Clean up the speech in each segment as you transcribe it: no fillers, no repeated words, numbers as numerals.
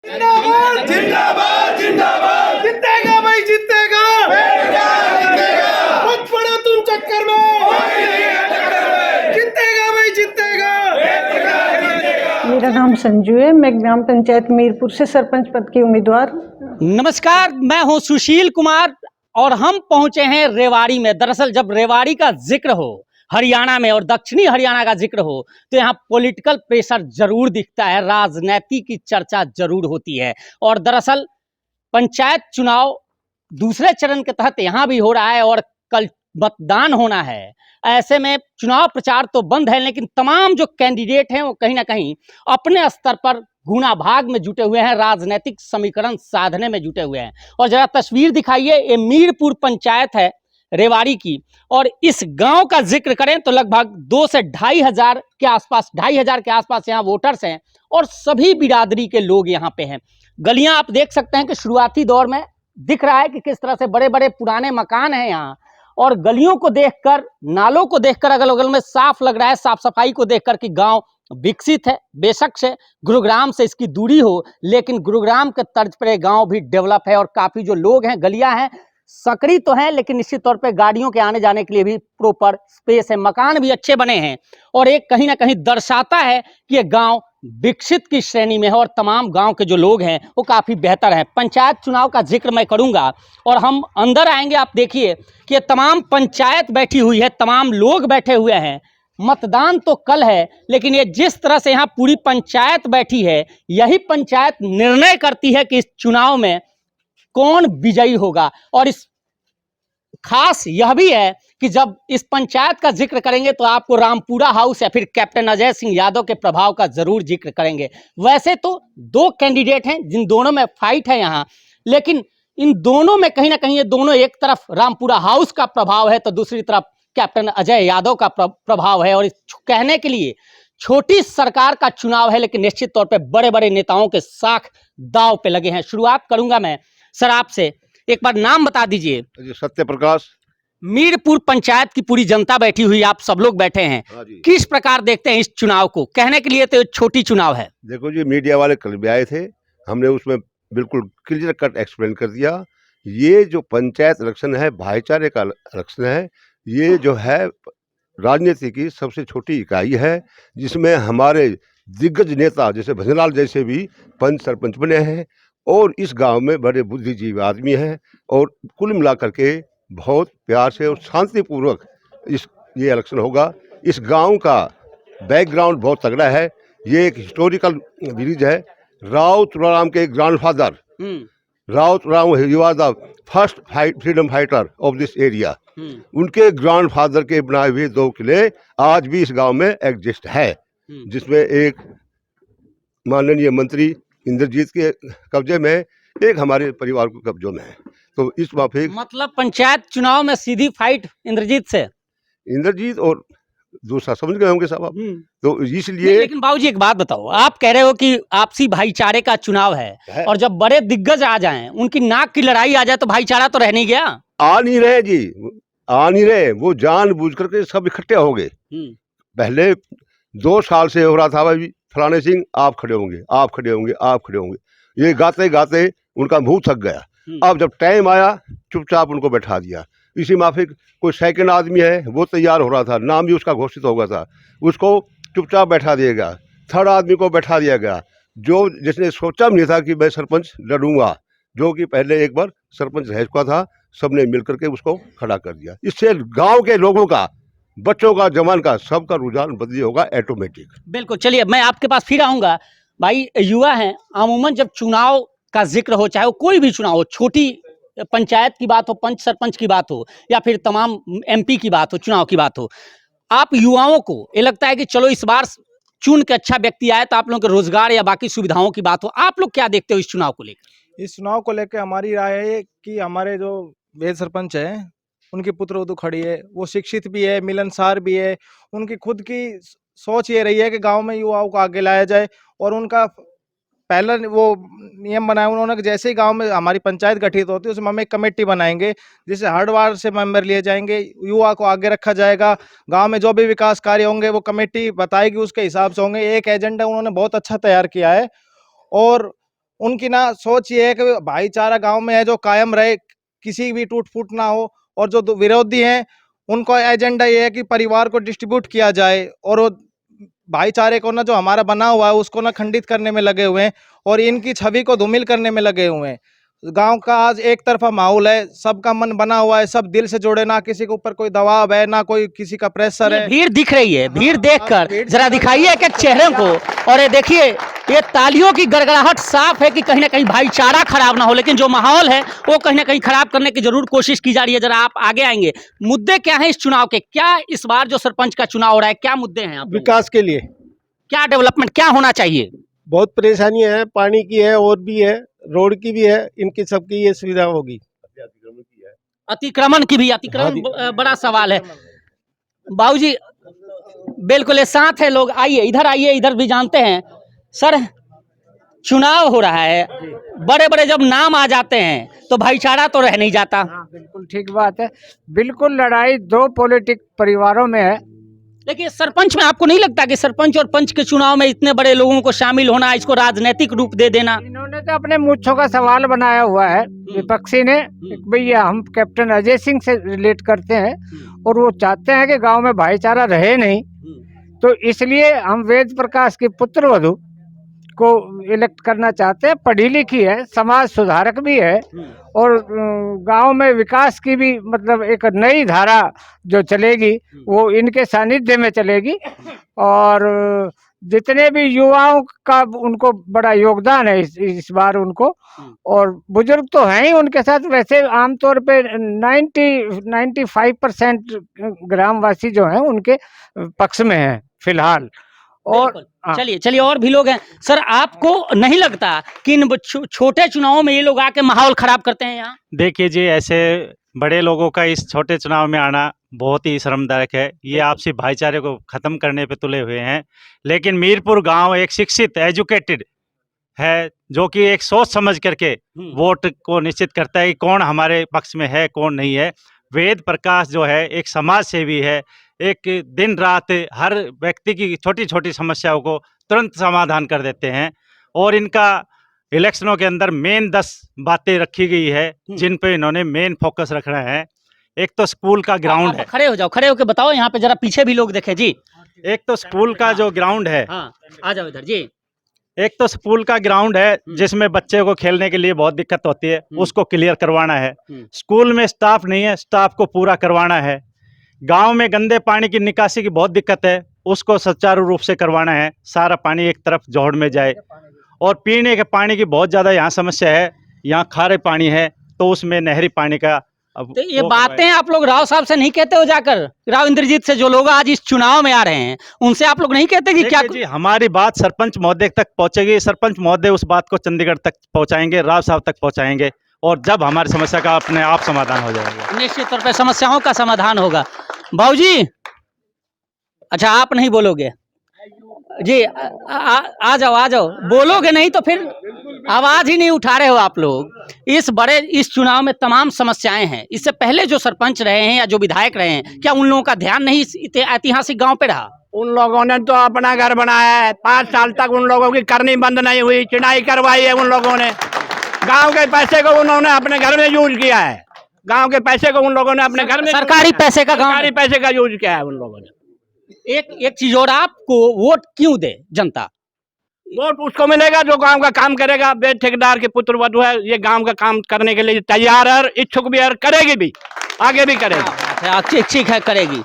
जिंदाबाद जिंदाबाद जिंदाबाद जीतेगा भाई जीतेगा मत पड़ो तुम चक्कर में जीतेगा भाई जीतेगा। मेरा नाम संजू है। मैं ग्राम पंचायत मीरपुर से सरपंच पद की उम्मीदवार। नमस्कार, मैं हूं सुशील कुमार और हम पहुंचे हैं रेवाड़ी में। दरअसल जब रेवाड़ी का जिक्र हो हरियाणा में और दक्षिणी हरियाणा का जिक्र हो तो यहाँ पॉलिटिकल प्रेशर जरूर दिखता है, राजनीति की चर्चा जरूर होती है। और दरअसल पंचायत चुनाव दूसरे चरण के तहत यहाँ भी हो रहा है और कल मतदान होना है। ऐसे में चुनाव प्रचार तो बंद है, लेकिन तमाम जो कैंडिडेट हैं वो कहीं ना कहीं अपने स्तर पर गुना भाग में जुटे हुए हैं, राजनीतिक समीकरण साधने में जुटे हुए हैं। और जरा तस्वीर दिखाइए, ये मीरपुर पंचायत है रेवाड़ी की, और इस गांव का जिक्र करें तो लगभग 2 से 2,500 के आसपास, 2,500 के आसपास यहाँ वोटर्स हैं और सभी बिरादरी के लोग यहाँ पे हैं। गलियां आप देख सकते हैं कि शुरुआती दौर में दिख रहा है कि किस तरह से बड़े बड़े पुराने मकान हैं यहाँ, और गलियों को देखकर, नालों को देखकर अगल बगल में साफ लग रहा है, साफ सफाई को देखकर कि गांव विकसित है। बेशक से गुरुग्राम से इसकी दूरी हो, लेकिन गुरुग्राम के तर्ज पर गांव भी डेवलप है और काफी जो लोग हैं, गलियां हैं, सकड़ी तो है लेकिन निश्चित तौर पे गाड़ियों के आने जाने के लिए भी प्रॉपर स्पेस है, मकान भी अच्छे बने हैं और एक कहीं ना कहीं दर्शाता है कि ये गांव विकसित की श्रेणी में है और तमाम गांव के जो लोग हैं वो काफ़ी बेहतर हैं। पंचायत चुनाव का जिक्र मैं करूंगा और हम अंदर आएंगे। आप देखिए कि ये तमाम पंचायत बैठी हुई है, तमाम लोग बैठे हुए हैं। मतदान तो कल है, लेकिन ये जिस तरह से यहाँ पूरी पंचायत बैठी है, यही पंचायत निर्णय करती है कि इस चुनाव में कौन विजयी होगा। और इस खास यह भी है कि जब इस पंचायत का जिक्र करेंगे तो आपको रामपुरा हाउस या फिर कैप्टन अजय सिंह यादव के प्रभाव का जरूर जिक्र करेंगे। वैसे तो 2 कैंडिडेट हैं जिन दोनों में फाइट है यहाँ, लेकिन इन दोनों में कहीं ना कहीं ये दोनों, एक तरफ रामपुरा हाउस का प्रभाव है तो दूसरी तरफ कैप्टन अजय यादव का प्रभाव है। और इस कहने के लिए छोटी सरकार का चुनाव है, लेकिन निश्चित तौर पर बड़े बड़े नेताओं के साख दांव पे लगे हैं। शुरुआत करूंगा मैं सर आपसे, एक बार नाम बता दीजिए। सत्य प्रकाश। मीरपुर पंचायत की पूरी जनता बैठी हुई, आप सब लोग बैठे हैं, किस प्रकार देखते हैं इस चुनाव को? कहने के लिए तो छोटी चुनाव है। देखो जी, मीडिया वाले कल भी आए थे, हमने उसमें बिल्कुल क्लियर कट एक्सप्लेन कर दिया। ये जो पंचायत इलेक्शन है, भाईचारे का इलेक्शन है। ये जो है राजनीति की सबसे छोटी इकाई है, जिसमें हमारे दिग्गज नेता जैसे भजनलाल जैसे भी पंच सरपंच बने हैं और इस गांव में बड़े बुद्धिजीवी आदमी हैं और कुल मिलाकर के बहुत प्यार से और शांतिपूर्वक ये इलेक्शन होगा। इस गांव का बैकग्राउंड बहुत तगड़ा है। ये एक हिस्टोरिकल विलेज है। राव तुलाराम के grandfather Rao Tularam he was the first freedom fighter of this area. उनके ग्रैंडफादर के बनाए हुए 2 किले आज भी इस गांव में एग्जिस्ट है, जिसमें एक माननीय मंत्री इंद्रजीत के कब्जे में, एक हमारे परिवार को कब्जों में है। तो इस माफिक मतलब पंचायत चुनाव में सीधी फाइट इंद्रजीत से, इंद्रजीत और दूसरा समझ गए होंगे साहब आप। तो इसलिए, लेकिन बाबूजी एक बात बताओ, आप कह रहे हो कि आपसी भाईचारे का चुनाव है और जब बड़े दिग्गज आ जाएं, उनकी नाक की लड़ाई आ जाए तो भाईचारा तो रह नहीं गया। आ नहीं रहे जी, आ नहीं रहे। वो जानबूझ करके सब इकट्ठे हो गए। पहले 2 साल से हो रहा था, भाई फलाने सिंह आप खड़े होंगे, आप खड़े होंगे, आप खड़े होंगे, ये गाते गाते उनका मुंह थक गया। अब जब टाइम आया, चुपचाप उनको बैठा दिया। इसी माफिक कोई सेकंड आदमी है, वो तैयार हो रहा था, नाम भी उसका घोषित हो गया था, उसको चुपचाप बैठा दिया गया। थर्ड आदमी को बैठा दिया गया, जो जिसने सोचा भी नहीं था कि मैं सरपंच लड़ूंगा, जो कि पहले एक बार सरपंच रह चुका था। सबने मिलकर के उसको खड़ा कर दिया। इससे गाँव के लोगों का, बच्चों का, जवान का, सबका रुझान बदली होगा ऑटोमेटिक। बिल्कुल, चलिए मैं आपके पास फिर आऊंगा। भाई युवा हैं, अमूमन जब चुनाव का जिक्र हो, चाहे वो कोई भी चुनाव हो, छोटी पंचायत की बात हो, पंच सरपंच की बात हो या फिर तमाम एमपी की बात हो, चुनाव की बात हो, आप युवाओं को ये लगता है कि चलो इस बार चुन के अच्छा व्यक्ति आए तो आप लोगों के रोजगार या बाकी सुविधाओं की बात हो, आप लोग क्या देखते हो इस चुनाव को लेकर? इस चुनाव को लेकर हमारी राय है कि हमारे जो वेद सरपंच हैं, उनकी पुत्रवधू खड़ी है, वो शिक्षित भी है, मिलनसार भी है। उनकी खुद की सोच ये रही है कि गांव में युवाओं को आगे लाया जाए और उनका पहला वो नियम बनाया उन्होंने कि जैसे ही गांव में हमारी पंचायत गठित होती है उसमें हम एक कमेटी बनाएंगे, जिससे हर वार्ड से मेंबर लिए जाएंगे, युवा को आगे रखा जाएगा। गांव में जो भी विकास कार्य होंगे वो कमेटी बताएगी, उसके हिसाब से होंगे। एक एजेंडा उन्होंने बहुत अच्छा तैयार किया है और उनकी ना सोच ये है कि भाईचारा गांव में है जो कायम रहे, किसी भी टूट फूट ना हो। और जो विरोधी हैं उनका एजेंडा ये है कि परिवार को डिस्ट्रीब्यूट किया जाए, और वो भाईचारे को ना जो हमारा बना हुआ है उसको ना खंडित करने में लगे हुए हैं, और इनकी छवि को धूमिल करने में लगे हुए हैं। गांव का आज एक तरफा माहौल है, सबका मन बना हुआ है, सब दिल से जुड़े, ना किसी के ऊपर कोई दबाव है, ना कोई किसी का प्रेशर ये है। भीड़ दिख रही है, भीड़ देखकर भीड़ जरा दिखाइए एक एक चेहरे को। और ये देखिए, ये तालियों की गड़गड़ाहट साफ है कि कहीं ना कहीं भाईचारा खराब ना हो, लेकिन जो माहौल है वो कहीं ना कहीं खराब करने की जरूर कोशिश की जा रही है। जरा आप आगे आएंगे, मुद्दे क्या हैं इस चुनाव के? क्या इस बार जो सरपंच का चुनाव हो रहा है, क्या मुद्दे हैं आप लोगों के? विकास के लिए क्या डेवलपमेंट, क्या होना चाहिए? बहुत परेशानियां हैं, पानी की है और भी है, रोड की भी है, इनकी सबकी ये सुविधा होगी। अतिक्रमण की भी, अतिक्रमण बड़ा सवाल है। बाबूजी बिल्कुल, ये साथ है लोग, आइए इधर, आइए इधर भी जानते हैं। सर, चुनाव हो रहा है, बड़े बड़े जब नाम आ जाते हैं तो भाईचारा तो रह नहीं जाता। हाँ, बिल्कुल ठीक बात है। बिल्कुल लड़ाई दो पॉलिटिक परिवारों में है। देखिए, सरपंच में आपको नहीं लगता कि सरपंच और पंच के चुनाव में इतने बड़े लोगों को शामिल होना, इसको राजनीतिक रूप दे देना? इन्होंने तो अपने मूंछों का सवाल बनाया हुआ है विपक्षी ने, भैया हम कैप्टन अजय सिंह से रिलेट करते हैं और वो चाहते हैं कि गांव में भाईचारा रहे नहीं, तो इसलिए हम वेद प्रकाश की पुत्रवधू को इलेक्ट करना चाहते हैं। पढ़ी लिखी है, समाज सुधारक भी है, और गांव में विकास की भी मतलब एक नई धारा जो चलेगी वो इनके सानिध्य में चलेगी। और जितने भी युवाओं का उनको बड़ा योगदान है इस बार उनको, और बुजुर्ग तो हैं ही उनके साथ। वैसे आमतौर पे 95% ग्रामवासी जो हैं उनके पक्ष में हैं फिलहाल। और चलिए चलिए, और भी लोग हैं। सर, आपको नहीं लगता कि इन छोटे चुनावों में ये लोग आके माहौल खराब करते हैं यहाँ? देखिए जी, ऐसे बड़े लोगों का इस छोटे चुनाव में आना बहुत ही शर्मदायक है। ये आपसी भाईचारे को ख़त्म करने पे तुले हुए हैं। लेकिन मीरपुर गांव एक शिक्षित एजुकेटेड है, जो कि एक सोच समझ करके वोट को निश्चित करता है कि कौन हमारे पक्ष में है, कौन नहीं है। वेद प्रकाश जो है एक समाज सेवी है, एक दिन रात हर व्यक्ति की छोटी छोटी समस्याओं को तुरंत समाधान कर देते हैं। और इनका इलेक्शनों के अंदर मेन 10 बातें रखी गई है जिन पे इन्होंने मेन फोकस रखना है। एक तो स्कूल का ग्राउंड है। खड़े हो जाओ, खड़े होकर बताओ, यहाँ पे जरा पीछे भी लोग देखे जी। एक तो स्कूल का जो ग्राउंड है, हाँ, आ जाओ इधर जी। एक तो स्कूल का ग्राउंड है जिसमें बच्चे को खेलने के लिए बहुत दिक्कत होती है, उसको क्लियर करवाना है। स्कूल में स्टाफ नहीं है, स्टाफ को पूरा करवाना है। गांव में गंदे पानी की निकासी की बहुत दिक्कत है, उसको सुचारू रूप से करवाना है, सारा पानी एक तरफ जोड़ में जाए। और पीने के पानी की बहुत ज़्यादा यहाँ समस्या है, यहाँ खारे पानी है, तो उसमें नहरी पानी का तो ये बातें आप लोग राव साहब से नहीं कहते हो जाकर? राव इंद्रजीत से, जो लोग आज इस चुनाव में आ रहे हैं, उनसे आप लोग नहीं कहते कि क्या? जी, हमारी बात सरपंच महोदय तक पहुंचेगी, सरपंच महोदय उस बात को चंडीगढ़ तक पहुंचाएंगे, राव साहब तक पहुंचाएंगे, और जब हमारी समस्या का अपने आप समाधान हो जाएगा। निश्चित तौर पर समस्याओं का समाधान होगा। भाऊजी, अच्छा आप नहीं बोलोगे जी? आ जाओ। बोलोगे नहीं तो फिर आवाज ही नहीं उठा रहे हो आप लोग। इस चुनाव में तमाम समस्याएं हैं। इससे पहले जो सरपंच रहे हैं या जो विधायक रहे हैं, क्या उन लोगों का ध्यान नहीं ऐतिहासिक गांव पे रहा? उन लोगों ने तो अपना घर बनाया है, 5 साल तक उन लोगों की करनी बंद नहीं हुई, चिनाई करवाई है उन लोगों ने। गांव के पैसे को उन्होंने अपने घर में यूज किया है। गांव के पैसे को उन लोगों ने अपने घर में, सरकारी पैसे का, सरकारी पैसे का यूज किया है उन लोगों ने। एक चीज और, आपको वोट क्यों दे जनता? वोट उसको मिलेगा जो गांव का काम करेगा। बेद ठेकेदार के पुत्र वधू है, ये गांव का काम करने के लिए तैयार है, इच्छुक भी है, करेगी भी, आगे भी करेगी। ठीक है, करेगी।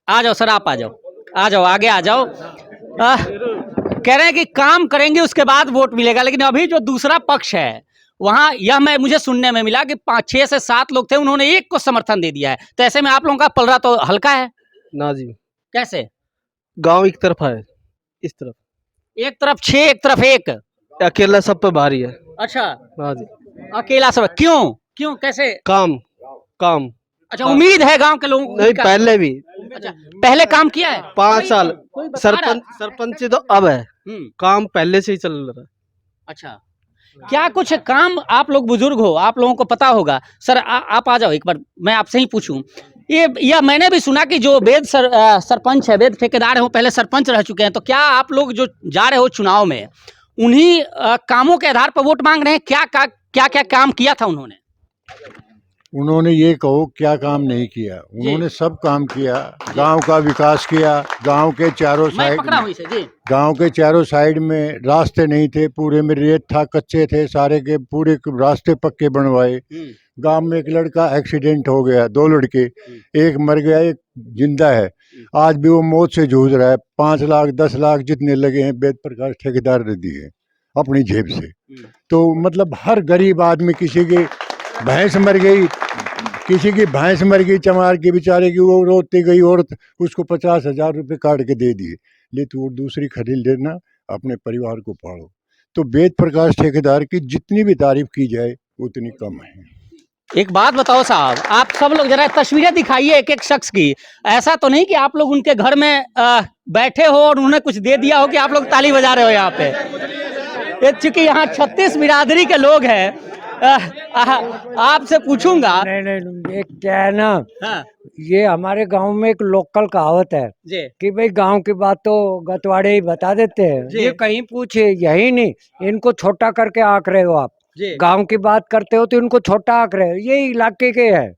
आ जाओ सर, आप आ जाओ, आगे आ जाओ। कह रहे हैं कि काम करेंगे उसके बाद वोट मिलेगा, लेकिन अभी जो दूसरा पक्ष है वहाँ, यह मुझे सुनने में मिला कि 5-6 से 7 लोग थे, उन्होंने एक को समर्थन दे दिया है। तो ऐसे में आप लोगों का पलड़ा तो हल्का है ना जी। कैसे? गांव एक तरफ है, इस तरफ एक तरफ 6, एक तरफ 1, अकेला सब पे भारी है। अच्छा, हाँ जी। अकेला सब? क्यों कैसे? काम। अच्छा, उम्मीद है गांव के लोगों को? नहीं, पहले भी। अच्छा, पहले काम किया है? 5 साल सरपंच तो अब है, काम पहले से ही चल रहा है। अच्छा, क्या कुछ काम, आप लोग बुजुर्ग हो, आप लोगों को पता होगा। सर आप आ जाओ एक बार, मैं आपसे ही पूछूं। यह मैंने भी सुना कि जो वेद सरपंच है, वेद ठेकेदार है, वो पहले सरपंच रह चुके हैं। तो क्या आप लोग जो जा रहे हो चुनाव में, उन्हीं कामों के आधार पर वोट मांग रहे हैं। क्या क्या काम किया था उन्होंने? उन्होंने ये कहो क्या काम नहीं किया, उन्होंने सब काम किया। गांव का विकास किया, गांव के चारों मैं साइड पकड़ा हुई से जी। गांव के चारों साइड में रास्ते नहीं थे, पूरे में रेत था, कच्चे थे सारे के पूरे, रास्ते पक्के बनवाए। गांव में एक लड़का एक्सीडेंट हो गया, 2 लड़के, एक मर गया एक जिंदा है, आज भी वो मौत से जूझ रहा है। 5 लाख 10 लाख जितने लगे हैं वेद प्रकाश ठेकेदार ने दिए अपनी जेब से। तो मतलब हर गरीब आदमी, किसी की भैंस मर गई, किसी की भैंस मर गई चमार की बेचारे की, वो रोती गई औरत, उसको 50,000 रुपये काट के दे दिए, ले तू और दूसरी खरीद लेना, अपने परिवार को पालो। तो वेद प्रकाश ठेकेदार की जितनी भी तारीफ की जाए उतनी कम है। एक बात बताओ साहब, आप सब लोग जरा तस्वीरें दिखाइए एक एक शख्स की। ऐसा तो नहीं कि आप लोग उनके घर में बैठे हो और उन्हें कुछ दे दिया हो कि आप लोग ताली बजा रहे हो यहाँ पे। चूंकि यहाँ 36 बिरादरी के लोग हैं, आपसे पूछूंगा। नहीं, एक क्या है ना, हाँ। ये हमारे गांव में एक लोकल कहावत है जी। कि भाई गांव की बात तो गतवाड़े ही बता देते हैं। जी। ये कहीं पूछे, यही नहीं, इनको छोटा करके आंक रहे हो आप। जी। गांव की बात करते हो तो इनको छोटा आंक रहे हो। ये इलाके के है,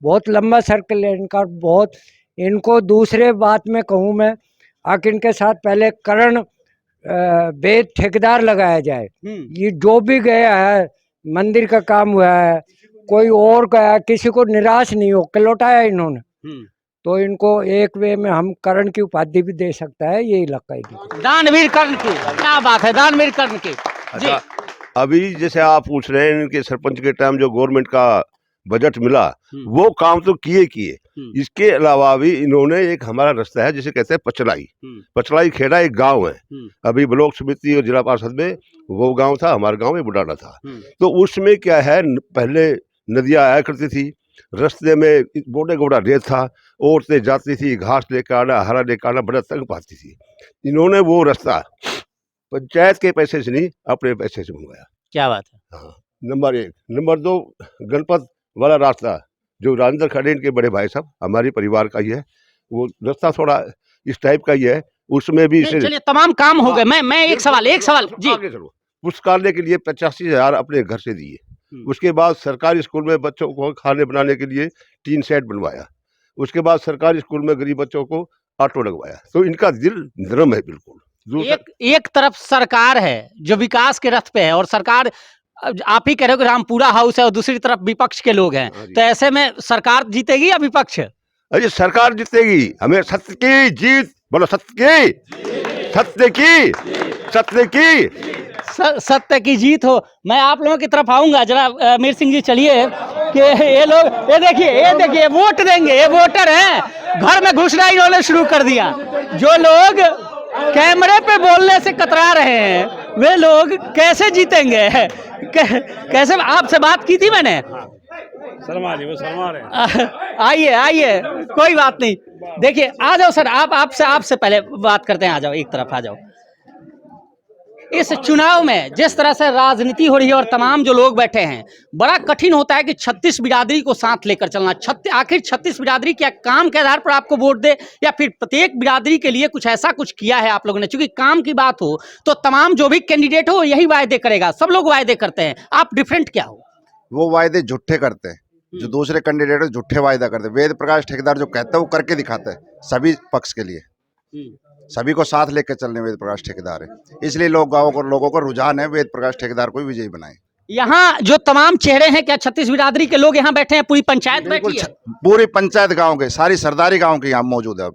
बहुत लंबा सर्कल है इनका, बहुत। इनको दूसरे बात में कहूँ मैं, आके इनके साथ पहले करण वेद ठेकेदार लगाया जाए। ये जो भी गया है, मंदिर का काम हुआ है, कोई और गया, किसी को निराश नहीं हो के लौटाया इन्होंने। तो इनको एक वे में हम करण की उपाधि भी दे सकता है ये इलाका ही। दानवीर कर्ण की क्या बात है, दानवीर कर्ण की। जी। अभी जैसे आप पूछ रहे हैं, इनके सरपंच के टाइम जो गवर्नमेंट का बजट मिला वो काम तो किए। इसके अलावा भी इन्होंने एक हमारा रास्ता है जिसे कहते हैं पचलाई, पचलाई खेड़ा एक गांव है। अभी ब्लॉक समिति और जिला पार्षद में वो गांव था, हमारे गांव में बुढ़ाना था। तो उसमें क्या है, पहले नदियां आया करती थी, रास्ते में बोटे गोड़ा रेत था, औरतें जाती थी, घास लेकर आना, हरा लेकर आना, बड़ा तंग पाती थी। इन्होंने वो रास्ता पंचायत के पैसे से नहीं, अपने पैसे से बनवाया। क्या बात है। हाँ, नंबर 1। नंबर 2, गणपत वाला रास्ता जो राजेंद्र खड़े इनके बड़े भाई साहब हमारे परिवार का ही है, वो रास्ता थोड़ा इस टाइप का ही है। उसमें भी चलिए तमाम काम हो गए। मैं एक सवाल जी। पुस्तकालय के लिए 85,000 अपने घर से दिए। उसके बाद सरकारी स्कूल में बच्चों को खाने बनाने के लिए टीन सेट बनवाया। उसके बाद सरकारी स्कूल में गरीब बच्चों को ऑटो लगवाया। तो इनका दिल नरम है बिल्कुल। एक तरफ सरकार है जो विकास के रथ पे है, और सरकार आप ही कह रहे हो कि रामपुरा हाउस है, और दूसरी तरफ विपक्ष के लोग हैं। तो ऐसे में सरकार जीतेगी या विपक्ष? अरे सरकार जीतेगी। हमें सत्य की जीत, बोलो सत्य की, सत्य की, सत्य की, सत्य की जीत हो। मैं आप लोगों की तरफ आऊंगा जरा। मीर सिंह जी चलिए कि ये लोग, ये देखिए वोट देंगे, ये वोटर हैं, घर में घुसना इन्होंने शुरू कर दिया। जो लोग कैमरे पे बोलने से कतरा रहे हैं वे लोग कैसे जीतेंगे? कैसे? आपसे बात की थी मैंने। आइए, कोई बात नहीं। देखिए, आ जाओ सर, आपसे पहले बात करते हैं। आ जाओ, एक तरफ आ जाओ। इस चुनाव में जिस तरह से राजनीति हो रही है और तमाम जो लोग बैठे हैं, बड़ा कठिन होता है कि 36 बिरादरी को साथ लेकर चलना। आखिर 36 बिरादरी क्या काम के आधार पर आपको वोट दे, या फिर प्रत्येक बिरादरी के लिए कुछ ऐसा कुछ किया है आप लोगों ने? क्योंकि काम की बात हो तो तमाम जो भी कैंडिडेट हो यही वायदे करेगा, सब लोग वायदे करते हैं। आप डिफरेंट क्या हो? वो वायदे झूठे करते हैं, जो दूसरे कैंडिडेट झूठे वायदा करते हैं। वेद प्रकाश ठेकेदार जो कहता है वो करके दिखाता है, सभी पक्ष के लिए, सभी को साथ लेकर चलने वेद प्रकाश ठेकेदार है। इसलिए लोगों को रुझान है वेद प्रकाश ठेकेदार को विजयी बनाए। यहाँ जो तमाम चेहरे हैं, क्या 36 बिरादरी के लोग यहाँ बैठे हैं? पूरी पंचायत बैठी है? पूरी पंचायत गांव के, सारी सरदारी गांव के यहाँ मौजूद है। अब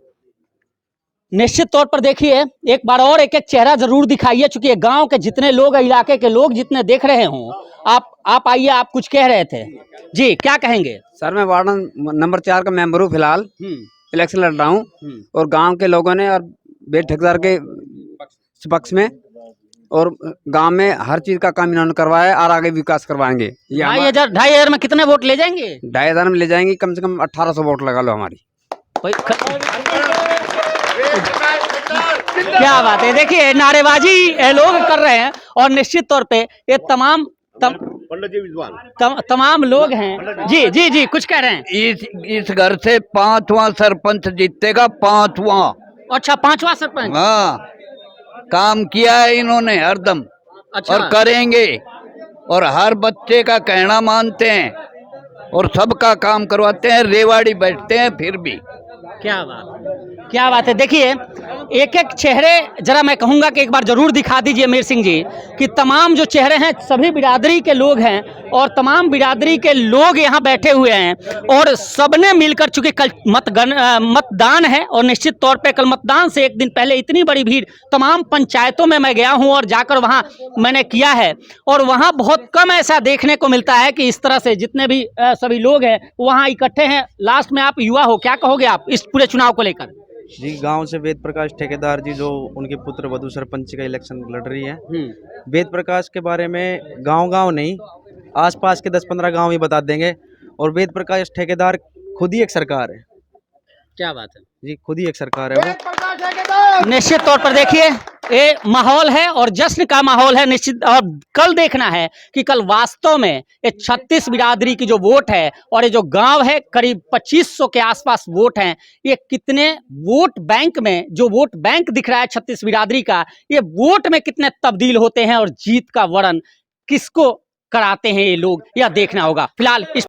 निश्चित तौर पर देखिए, एक बार और एक एक चेहरा जरूर दिखाइए, चूंकि ये गांव के जितने लोग, इलाके के लोग जितने देख रहे हों। आप आइए, आप कुछ कह रहे थे जी, क्या कहेंगे? सर, मैं वार्ड नंबर 4 का मेंबर हूँ, फिलहाल इलेक्शन लड़ रहा हूँ, और गांव के लोगों ने और वेद ठेकेदार के पक्ष में और गांव में हर चीज का काम इन्होंने करवाया है, और आगे विकास करवाएंगे। 2,500 में कितने वोट ले जाएंगे? 2,500 में ले जाएंगे, कम से कम 1800 वोट लगा लो हमारी। क्या बात है। देखिए, नारेबाजी लोग कर रहे हैं, और निश्चित तौर पे ये तमाम लोग हैं। जी, कुछ कह रहे हैं। इस घर से 5वां सरपंच जीतेगा, 5वां। अच्छा, 5वां सरपंच। हाँ, काम किया है इन्होंने हरदम। अच्छा। और करेंगे, और हर बच्चे का कहना मानते हैं और सबका काम करवाते हैं। रेवाड़ी बैठते हैं फिर भी। क्या बात, क्या बात है। देखिए एक एक चेहरे जरा मैं कहूंगा कि एक बार जरूर दिखा दीजिए मीर सिंह जी कि तमाम जो चेहरे हैं सभी बिरादरी के लोग हैं और तमाम बिरादरी के लोग यहाँ बैठे हुए हैं और सबने मिलकर, चूंकि कल मतदान है और निश्चित तौर पे कल मतदान से एक दिन पहले इतनी बड़ी भीड़ तमाम पंचायतों में मैं गया हूँ और जाकर वहाँ मैंने किया है और वहाँ बहुत कम ऐसा देखने को मिलता है कि इस तरह से जितने भी सभी लोग हैं वहाँ इकट्ठे हैं। लास्ट में आप युवा हो, क्या कहोगे आप इस पूरे चुनाव को लेकर? जी, गांव से वेद प्रकाश ठेकेदार जी जो उनके पुत्र वधु सरपंच का इलेक्शन लड़ रही है। वेद प्रकाश के बारे में गांव नहीं, आसपास के 10-15 गांव ही बता देंगे। और वेद प्रकाश ठेकेदार खुद ही एक सरकार है। क्या बात है जी, खुद ही एक सरकार है वो। निश्चित तौर पर देखिए ये माहौल है और जश्न का माहौल है निश्चित। और कल देखना है कि कल वास्तव में ये 36 बिरादरी की जो वोट है और ये जो गांव है करीब 2500 के आसपास वोट हैं, ये कितने वोट बैंक में जो वोट बैंक दिख रहा है 36 बिरादरी का, ये वोट में कितने तब्दील होते हैं और जीत का वर्णन किसको कराते हैं ये लोग, यह देखना होगा। फिलहाल इस